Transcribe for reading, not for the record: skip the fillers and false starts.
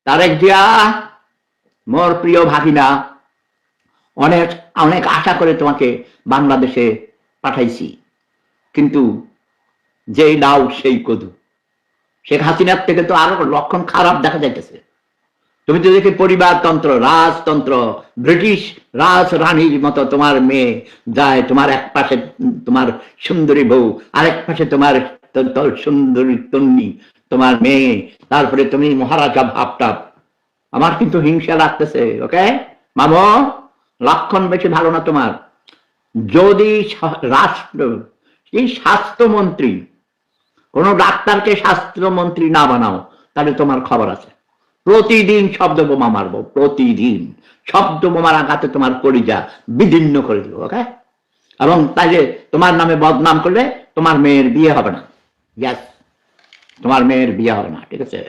তারেক জিয়া, মোর প্রিয় ভাগিনা, অনেক অনেক আশা করে তোমাকে বাংলাদেশে পাঠাইছি, কিন্তু যেই লাউ সেই কদু। শেখ হাসিনার থেকে তো আরো লক্ষণ খারাপ দেখা যাইতেছে। তুমি তো দেখি পরিবারতন্ত্র, রাজতন্ত্র, ব্রিটিশ রাজ রানীর মতো তোমার মেয়ে যায়, তোমার এক পাশে তোমার সুন্দরী বউ, আরেক পাশে তোমার সুন্দরী তন্নি তোমার মেয়ে, তারপরে তুমি মহারাজা ভাবটাপ। আমার কিন্তু হিংসা লাগতেছে। ওকে মামো, লক্ষণ বেশি ভালো না তোমার। যদি রাষ্ট্র, এই স্বাস্থ্যমন্ত্রী, কোন ডাক্তারকে স্বাস্থ্যমন্ত্রী না বানাও, তাহলে তোমার খবর আছে। প্রতিদিন শব্দ বোমা মারবো, প্রতিদিন শব্দ বোমার আঘাতে তোমার কলিজা বিদীর্ণ করে দিব। ওকে, এবং তাই তোমার নামে বদনাম করলে তোমার মেয়ের বিয়ে হবে না। ইয়াস, তোমার মেয়ের বিয়ে হবে না, ঠিক আছে।